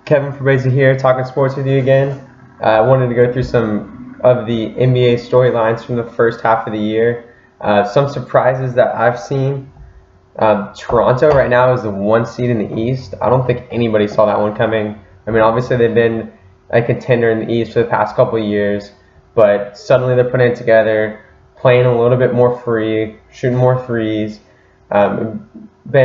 Kevin Fabrizzi here, talking sports with you again. I wanted to go through some of the NBA storylines from the first half of the year. Some surprises that I've seen. Toronto right now is the 1 seed in the East. I don't think anybody saw that one coming. I mean, obviously they've been a contender in the East for the past couple of years, but suddenly they're putting it together, playing a little bit more free, shooting more threes, been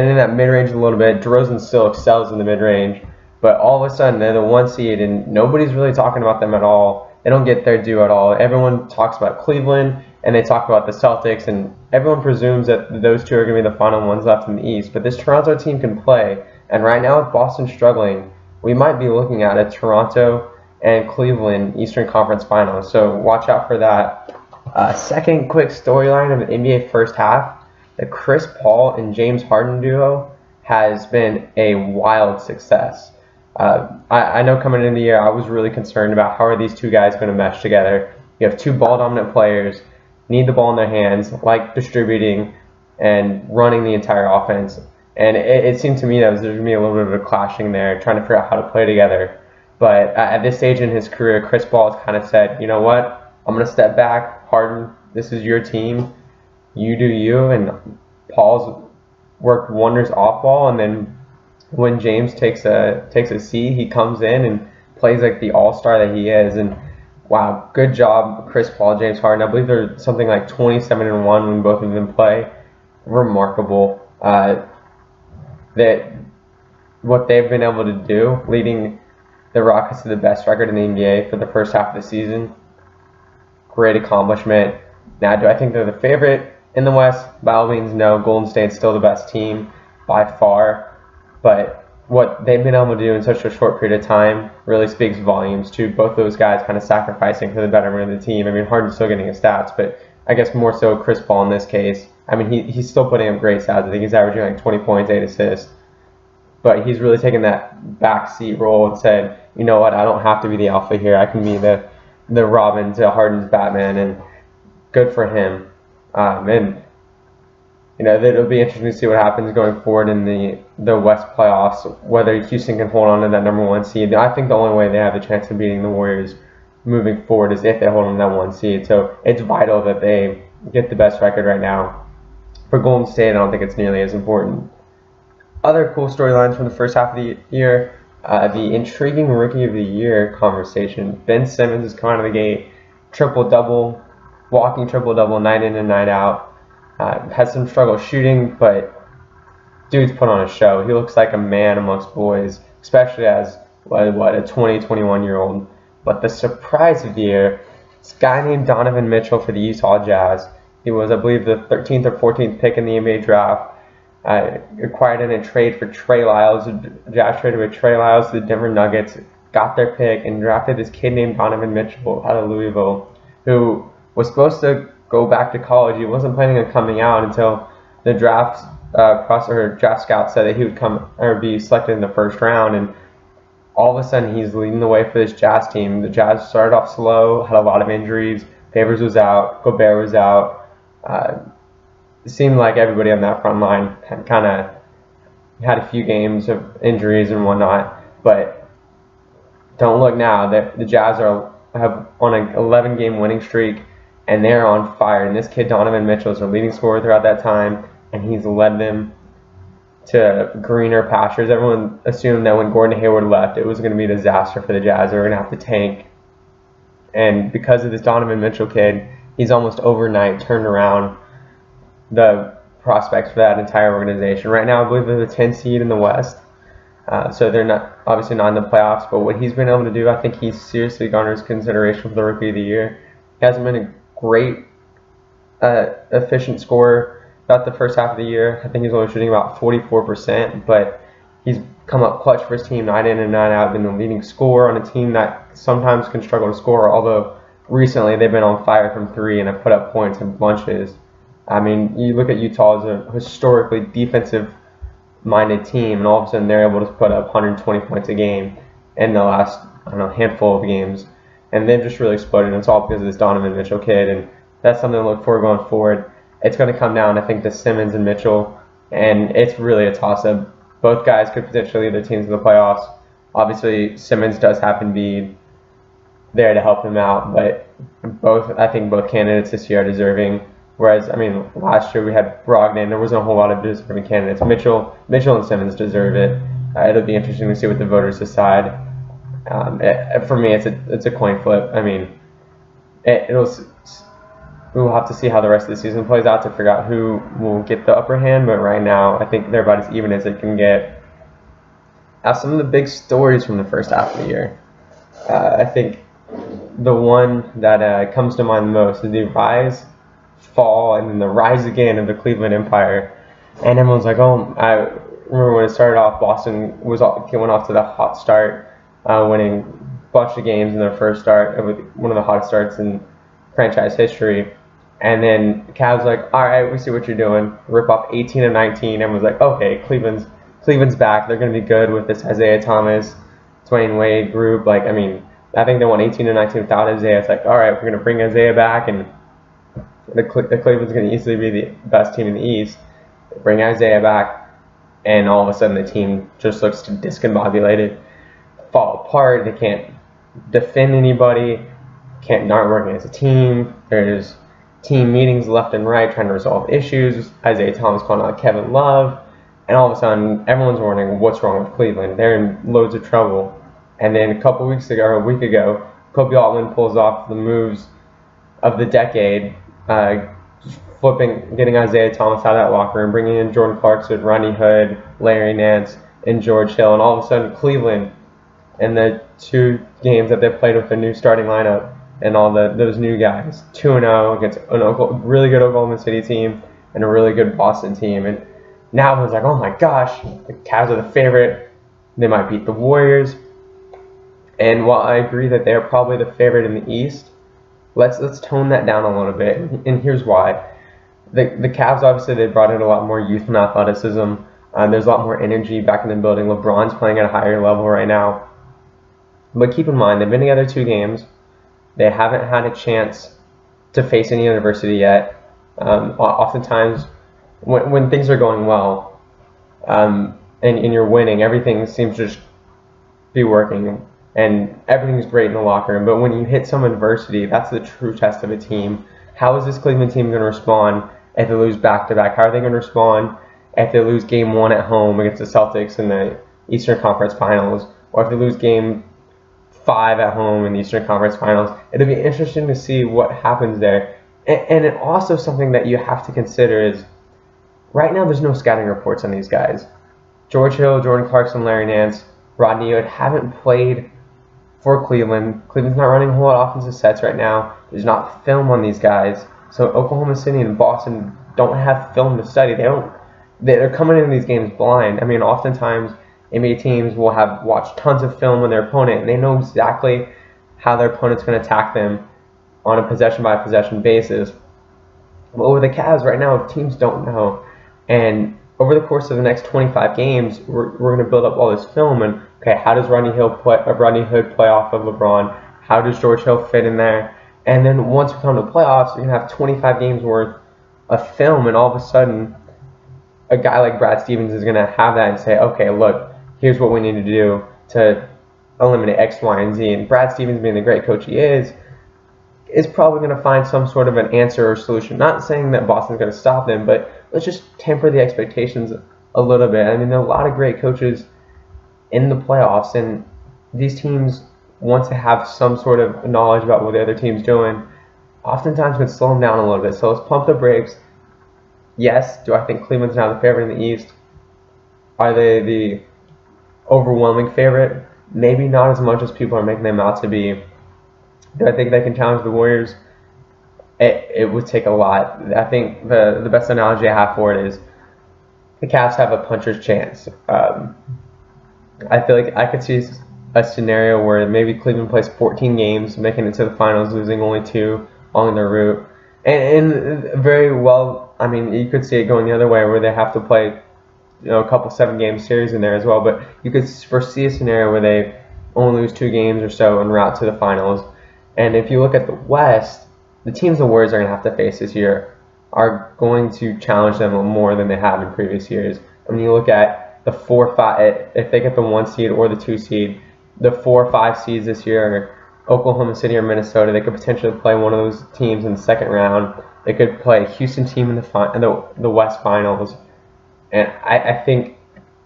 in that mid-range a little bit. DeRozan still excels in the mid-range, but all of a sudden they're the 1 seed and nobody's really talking about them at all. They don't get their due at all. Everyone talks about Cleveland and they talk about the Celtics, and everyone presumes that those two are going to be the final ones left in the East. But this Toronto team can play, and right now with Boston struggling, we might be looking at a Toronto and Cleveland Eastern Conference final. So watch out for that. Second quick storyline of the NBA first half, the Chris Paul and James Harden duo has been a wild success. I know coming into the year, I was really concerned about how are these two guys going to mesh together. You have two ball-dominant players, need the ball in their hands, like distributing and running the entire offense. And it seemed to me that there's going to be a little bit of a clashing there, trying to figure out how to play together. But at this stage in his career, Chris Paul has kind of said, you know what, I'm going to step back. Harden, this is your team. You do you. And Paul's worked wonders off ball, and then when James takes a seat, he comes in and plays like the all-star that he is. And wow, good job, Chris Paul, James Harden. I believe they're something like 27-1 when both of them play. Remarkable. That what they've been able to do, leading the Rockets to the best record in the NBA for the first half of the season. Great accomplishment. Now, do I think they're the favorite in the West? By all means, no. Golden State's still the best team by far. But what they've been able to do in such a short period of time really speaks volumes to both those guys kind of sacrificing for the betterment of the team. I mean, Harden's still getting his stats, but I guess more so Chris Paul in this case. I mean, he's still putting up great stats. I think he's averaging like 20 points, 8 assists. But he's really taken that backseat role and said, you know what, I don't have to be the alpha here. I can be the Robin to Harden's Batman, and good for him. And you know, it'll be interesting to see what happens going forward in the West playoffs, whether Houston can hold on to that number 1 seed. I think the only way they have a chance of beating the Warriors moving forward is if they hold on to that 1 seed. So it's vital that they get the best record right now. For Golden State, I don't think it's nearly as important. Other cool storylines from the first half of the year, the intriguing Rookie of the Year conversation. Ben Simmons has come out of the gate, triple-double, walking triple-double, night in and night out. Has some struggle shooting, but dude's put on a show. He looks like a man amongst boys, especially as, a 20, 21-year-old. But the surprise of the year, this guy named Donovan Mitchell for the Utah Jazz. He was, I believe, the 13th or 14th pick in the NBA draft. Acquired in a trade for Trey Lyles. The Jazz traded with Trey Lyles to the Denver Nuggets, got their pick, and drafted this kid named Donovan Mitchell out of Louisville, who was supposed to go back to college. He wasn't planning on coming out until the draft draft scout said that he would come or be selected in the first round, and all of a sudden he's leading the way for this Jazz team. The Jazz started off slow, had a lot of injuries. Favors was out, Gobert was out. It seemed like everybody on that front line had a few games of injuries and whatnot, but don't look now. The Jazz have on an 11-game winning streak, and they're on fire. And this kid, Donovan Mitchell, is their leading scorer throughout that time, and he's led them to greener pastures. Everyone assumed that when Gordon Hayward left, it was going to be a disaster for the Jazz. They were going to have to tank. And because of this Donovan Mitchell kid, he's almost overnight turned around the prospects for that entire organization. Right now, I believe they're the 10th seed in the West. So they're obviously not in the playoffs, but what he's been able to do, I think he's seriously garners consideration for the Rookie of the Year. He hasn't been a great efficient scorer throughout the first half of the year. I think he's only shooting about 44%, but he's come up clutch for his team night in and night out, been the leading scorer on a team that sometimes can struggle to score, although recently they've been on fire from three and have put up points in bunches. I mean, you look at Utah as a historically defensive-minded team, and all of a sudden they're able to put up 120 points a game in the last, handful of games. And they've just really exploded, and it's all because of this Donovan Mitchell kid, and that's something to look for going forward. It's going to come down, I think, to Simmons and Mitchell, and it's really a toss-up. Both guys could potentially lead their teams to the playoffs. Obviously, Simmons does have Embiid there to help him out, but I think both candidates this year are deserving. Whereas, I mean, last year we had Brogdon. There wasn't a whole lot of deserving candidates. Mitchell and Simmons deserve it. It'll be interesting to see what the voters decide. For me, it's a coin flip. I mean, we'll have to see how the rest of the season plays out to figure out who will get the upper hand. But right now, I think they're about as even as it can get. Some of the big stories from the first half of the year. I think the one that comes to mind the most is the rise, fall, and then the rise again of the Cleveland Empire. And everyone's like, oh, I remember when it started off, Boston went off to the hot start, winning a bunch of games in their first start, one of the hottest starts in franchise history. And then Cavs like, all right, we see what you're doing. Rip off 18 and 19. Everyone's like, okay, Cleveland's back. They're going to be good with this Isaiah Thomas, Dwayne Wade group. Like, I mean, I think they won 18 and 19 without Isaiah. It's like, all right, we're going to bring Isaiah back, and the Cleveland's going to easily be the best team in the East. They bring Isaiah back, and all of a sudden the team just looks discombobulated, fall apart. They can't defend anybody, aren't working as a team. There's team meetings left and right trying to resolve issues. Isaiah Thomas calling out Kevin Love, and all of a sudden everyone's wondering what's wrong with Cleveland. They're in loads of trouble. And then a week ago, Kobe Altman pulls off the moves of the decade, getting Isaiah Thomas out of that locker room, bringing in Jordan Clarkson, Rodney Hood, Larry Nance, and George Hill. And all of a sudden, Cleveland, in the 2 games that they played with a new starting lineup and all those new guys, 2-0 against a really good Oklahoma City team and a really good Boston team. And now everyone's like, oh my gosh, the Cavs are the favorite. They might beat the Warriors. And while I agree that they're probably the favorite in the East, let's tone that down a little bit. And here's why. The Cavs, obviously, they brought in a lot more youth and athleticism. There's a lot more energy back in the building. LeBron's playing at a higher level right now. But keep in mind, they've been together 2 games. They haven't had a chance to face any adversity yet. Oftentimes, when things are going well and you're winning, everything seems to just be working. And everything's great in the locker room, but when you hit some adversity, that's the true test of a team. How is this Cleveland team going to respond if they lose back-to-back? How are they going to respond if they lose game 1 at home against the Celtics in the Eastern Conference Finals, or if they lose game 5 at home in the Eastern Conference Finals? It'll be interesting to see what happens there. And it also something that you have to consider is, right now there's no scouting reports on these guys. George Hill, Jordan Clarkson, Larry Nance, Rodney Hood haven't played for Cleveland. Cleveland's not running a whole lot of offensive sets right now. There's not film on these guys. So Oklahoma City and Boston don't have film to study. They're coming into these games blind. I mean, oftentimes NBA teams will have watched tons of film on their opponent, and they know exactly how their opponent's going to attack them on a possession-by-possession basis. But with the Cavs right now, teams don't know. And over the course of the next 25 games, we're going to build up all this film. And okay, how does Rodney Hood play off of LeBron? How does George Hill fit in there? And then once we come to the playoffs, you're going to have 25 games worth of film, and all of a sudden, a guy like Brad Stevens is going to have that and say, okay, look, here's what we need to do to eliminate X, Y, and Z. And Brad Stevens, being the great coach he is probably going to find some sort of an answer or solution. Not saying that Boston's going to stop them, but let's just temper the expectations a little bit. I mean, there are a lot of great coaches in the playoffs, and these teams, once they have some sort of knowledge about what the other team's doing, oftentimes can slow them down a little bit. So let's pump the brakes. Yes, do I think Cleveland's now the favorite in the East? Are they the overwhelming favorite? Maybe not as much as people are making them out to be. Do I think they can challenge the Warriors? It would take a lot. I think the best analogy I have for it is the Cavs have a puncher's chance. I feel like I could see a scenario where maybe Cleveland plays 14 games, making it to the finals, losing only 2 on their route. And very well, I mean, you could see it going the other way where they have to play, a couple 7-game series in there as well. But you could foresee a scenario where they only lose 2 games or so en route to the finals. And if you look at the West, the teams the Warriors are going to have to face this year are going to challenge them more than they have in previous years. I mean, you look at the 4-5, if they get the 1 seed or the 2 seed, the 4 or 5 seeds this year, Oklahoma City or Minnesota. They could potentially play one of those teams in the second round. They could play a Houston team in the West Finals. And I think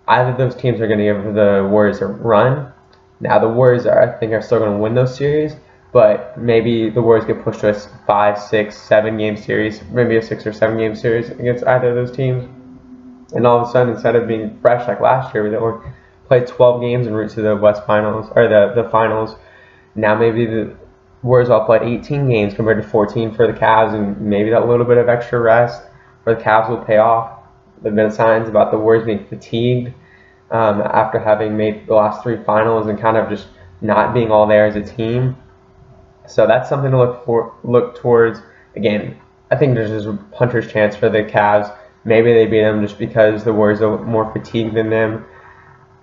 either of those teams are going to give the Warriors a run. Now the Warriors I think are still going to win those series, but maybe the Warriors get pushed to a 5, 6, 7 game series, maybe a 6 or 7 game series against either of those teams. And all of a sudden, instead of being fresh like last year, where they played 12 games en route to the West Finals or the finals, now maybe the Warriors all played 18 games compared to 14 for the Cavs, and maybe that little bit of extra rest for the Cavs will pay off. There have been signs about the Warriors being fatigued after having made the last 3 finals and kind of just not being all there as a team. So that's something to look towards. Again, I think there's a puncher's chance for the Cavs. Maybe they beat them just because the Warriors are more fatigued than them.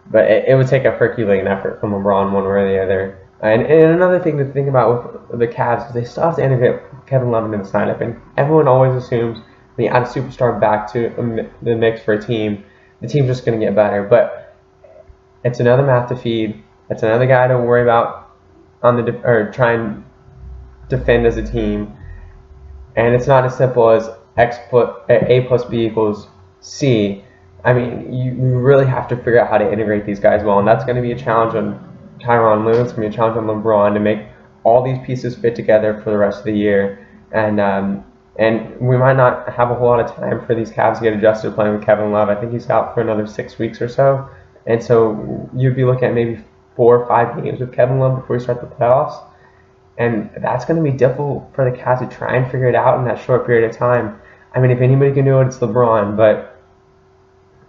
But it would take a Herculean effort from LeBron one way or the other. And another thing to think about with the Cavs is they still have to integrate Kevin Love into the lineup. And everyone always assumes when you add a superstar back to the mix for a team, the team's just going to get better. But it's another mouth to feed. It's another guy to worry about or try and defend as a team. And it's not as simple as A plus B equals C. I mean, you really have to figure out how to integrate these guys well, and that's going to be a challenge on Tyronn Lue. It's going to be a challenge on LeBron to make all these pieces fit together for the rest of the year. And we might not have a whole lot of time for these Cavs to get adjusted to playing with Kevin Love. I think he's out for another 6 weeks or so. And so you'd be looking at maybe 4 or 5 games with Kevin Love before you start the playoffs. And that's going to be difficult for the Cavs to try and figure it out in that short period of time. I mean, if anybody can do it, it's LeBron. But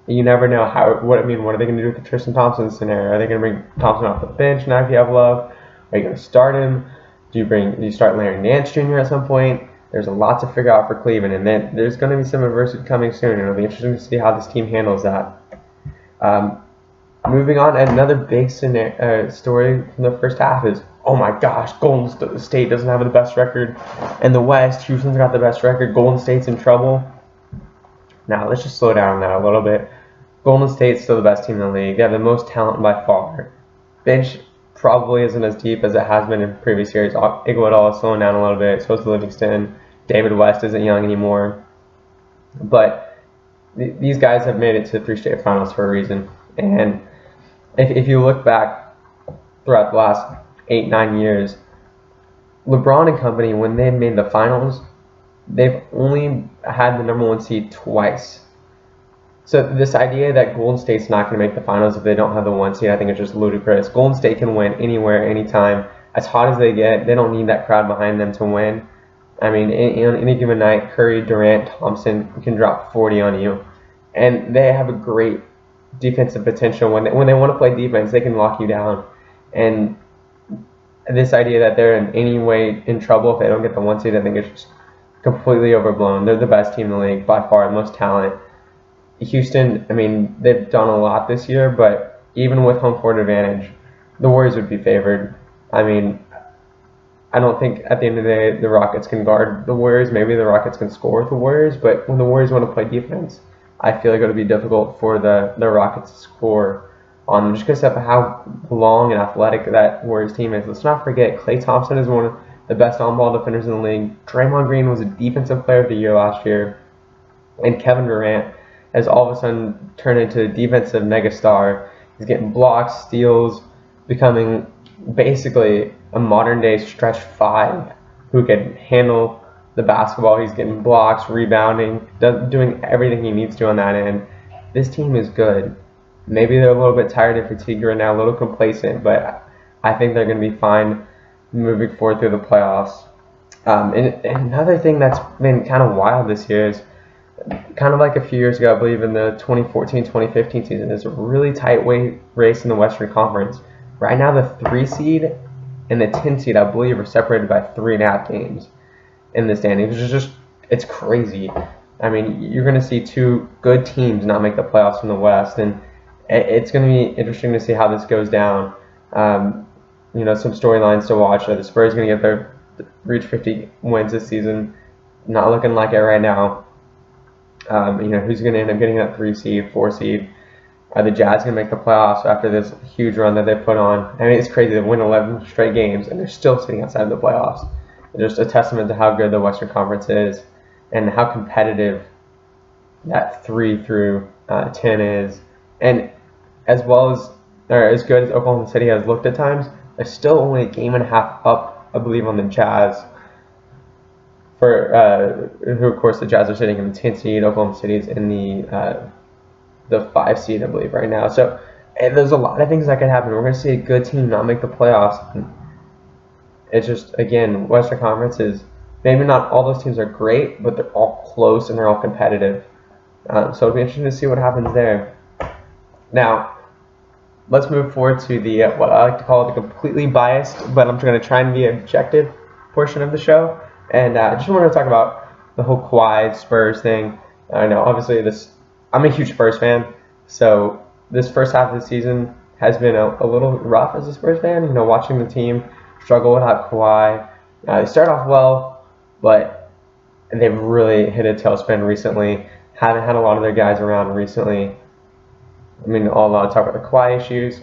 you never know what are they going to do with the Tristan Thompson scenario? Are they going to bring Thompson off the bench now if you have Love? Are you going to start him? Do you start Larry Nance Jr. at some point? There's a lot to figure out for Cleveland, and then there's going to be some adversity coming soon, and it'll be interesting to see how this team handles that. Moving on, another big story from the first half is, oh my gosh, Golden State doesn't have the best record in the West. Houston's got the best record. Golden State's in trouble. Now, let's just slow down on that a little bit. Golden State's still the best team in the league. They have the most talent by far. Bench probably isn't as deep as it has been in previous years. Iguodala is slowing down a little bit. So is Livingston. David West isn't young anymore. But these guys have made it to 3 straight finals for a reason. And if you look back throughout the last 8-9 years, LeBron and company, when they've made the finals, they've only had the number 1 seed twice. So this idea that Golden State's not going to make the finals if they don't have the 1 seed, I think it's just ludicrous. Golden State can win anywhere, anytime. As hot as they get, they don't need that crowd behind them to win. I mean, on any given night, Curry, Durant, Thompson can drop 40 on you. And they have a great defensive potential. When they want to play defense, they can lock you down. And this idea that they're in any way in trouble if they don't get the 1 seed, I think it's just completely overblown. They're the best team in the league by far, the most talent. Houston, I mean, they've done a lot this year, but even with home court advantage, the Warriors would be favored. I mean, I don't think at the end of the day the Rockets can guard the Warriors. Maybe the Rockets can score with the Warriors, but when the Warriors want to play defense, I feel like it'll be difficult for the Rockets to score on them just because of how long and athletic that Warriors team is. Let's not forget, Klay Thompson is one of the best on-ball defenders in the league. Draymond Green was a Defensive Player of the Year last year. And Kevin Durant has all of a sudden turned into a defensive megastar. He's getting blocks, steals, becoming basically a modern-day stretch 5 who can handle the basketball. He's getting blocks, rebounding, doing everything he needs to on that end. This team is good. Maybe they're a little bit tired and fatigued right now, a little complacent, but I think they're going to be fine moving forward through the playoffs. And another thing that's been kind of wild this year is kind of like a few years ago, I believe in the 2014-2015 season, there's a really tight race in the Western Conference. Right now, the 3 seed and the 10 seed, I believe, are separated by 3.5 games in the standings, which is just, it's crazy. I mean, you're going to see 2 good teams not make the playoffs from the West, and it's going to be interesting to see how this goes down. Some storylines to watch. Are the Spurs going to reach 50 wins this season? Not looking like it right now. Who's going to end up getting that 3 seed, 4 seed? Are the Jazz going to make the playoffs after this huge run that they put on? I mean, it's crazy. They win 11 straight games, and they're still sitting outside of the playoffs. It's just a testament to how good the Western Conference is and how competitive that 3 through 10 is. And as well as, or as good as Oklahoma City has looked at times, they're still only a game and a half up, I believe, on the Jazz. For who, of course, the Jazz are sitting in the 10th seed. Oklahoma City is in the 5 seed, I believe, right now. So there's a lot of things that could happen. We're going to see a good team not make the playoffs. It's just, again, Western Conference is maybe not all those teams are great, but they're all close and they're all competitive. So it'll be interesting to see what happens there. Now, let's move forward to the what I like to call the completely biased, but I'm going to try and be objective portion of the show. And I just wanted to talk about the whole Kawhi Spurs thing. I know, obviously, I'm a huge Spurs fan, so this first half of the season has been a little rough as a Spurs fan. You know, watching the team struggle without Kawhi. They start off well, but they've really hit a tailspin recently. Haven't had a lot of their guys around recently. I mean, a lot of talk about the Kawhi issues,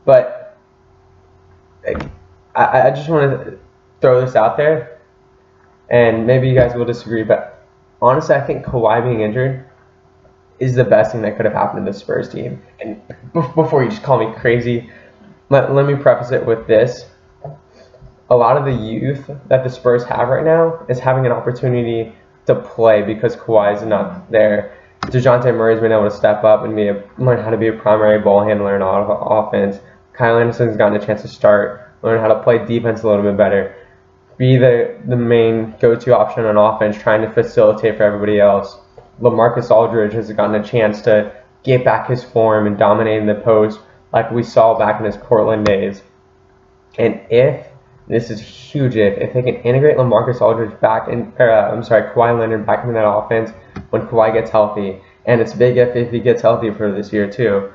but I just want to throw this out there, and maybe you guys will disagree, but honestly, I think Kawhi being injured is the best thing that could have happened to the Spurs team. And before you just call me crazy, let me preface it with this. A lot of the youth that the Spurs have right now is having an opportunity to play because Kawhi is not there. DeJounte Murray's been able to step up and learn how to be a primary ball handler in offense. Kyle Anderson's gotten a chance to start, learn how to play defense a little bit better, be the main go-to option on offense, trying to facilitate for everybody else. LaMarcus Aldridge has gotten a chance to get back his form and dominate in the post like we saw back in his Portland days. And this is huge, if they can integrate LaMarcus Aldridge back in, Kawhi Leonard back into that offense when Kawhi gets healthy, and it's big if he gets healthy for this year too.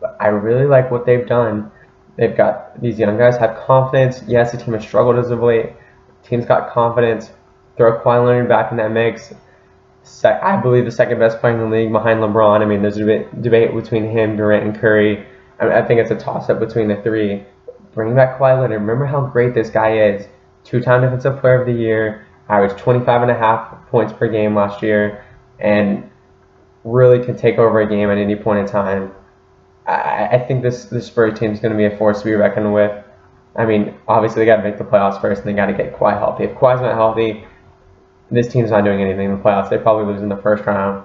But I really like what they've done. They've got these young guys have confidence. Yes, the team has struggled as of late. The team's got confidence. Throw Kawhi Leonard back in that mix. I believe the second best player in the league behind LeBron. I mean, there's a debate between him, Durant, and Curry. I think it's a toss-up between the three. Bring back Kawhi Leonard. Remember how great this guy is. 2-time Defensive Player of the Year. Averaged 25.5 points per game last year. And really can take over a game at any point in time. I think this Spurs team is going to be a force to be reckoned with. I mean, obviously they got to make the playoffs first, and they got to get Kawhi healthy. If Kawhi's not healthy, this team's not doing anything in the playoffs. They probably lose in the first round.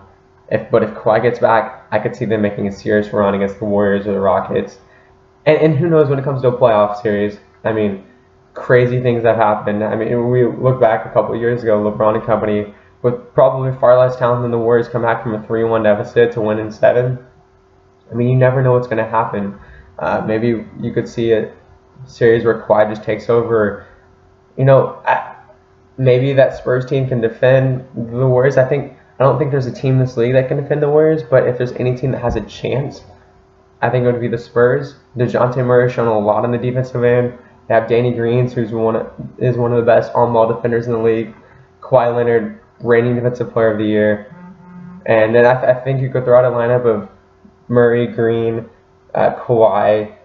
But if Kawhi gets back, I could see them making a serious run against the Warriors or the Rockets. And who knows when it comes to a playoff series. I mean, crazy things have happened. I mean, we look back a couple of years ago, LeBron and company, with probably far less talent than the Warriors, come back from a 3-1 deficit to win in 7. I mean, you never know what's going to happen. Maybe you could see a series where Kawhi just takes over. You know, maybe that Spurs team can defend the Warriors. I don't think there's a team in this league that can defend the Warriors, but if there's any team that has a chance, I think it would be the Spurs. DeJounte Murray has shown a lot on the defensive end. They have Danny Green, who's one of the best on-ball defenders in the league. Kawhi Leonard, reigning Defensive Player of the Year. And then I think you could throw out a lineup of Murray, Green, Kawhi,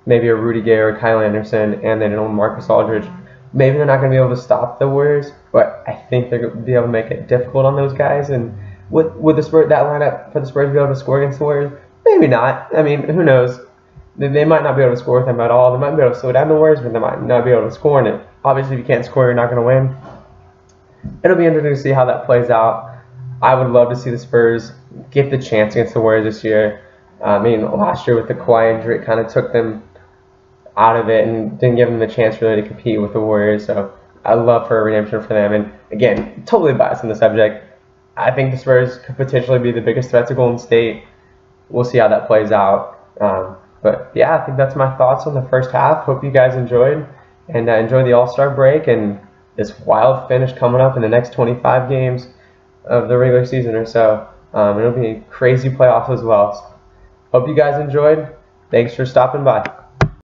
maybe a Rudy Gay or Kyle Anderson, and then Marcus Aldridge. Maybe they're not going to be able to stop the Warriors, but I think they're going to be able to make it difficult on those guys. And would the Spurs, that lineup for the Spurs be able to score against the Warriors? Maybe not. I mean, who knows? They might not be able to score with them at all. They might be able to slow down the Warriors, but they might not be able to score in it. Obviously, if you can't score, you're not going to win. It'll be interesting to see how that plays out. I would love to see the Spurs get the chance against the Warriors this year. I mean, last year with the Kawhi injury, it kind of took them out of it and didn't give them the chance really to compete with the Warriors. So I'd love for a redemption for them. And again, totally biased on the subject. I think the Spurs could potentially be the biggest threat to Golden State. We'll see how that plays out. But yeah, I think that's my thoughts on the first half. Hope you guys enjoyed, and enjoy the All-Star break and this wild finish coming up in the next 25 games of the regular season or so. It'll be crazy playoffs as well. So, hope you guys enjoyed. Thanks for stopping by.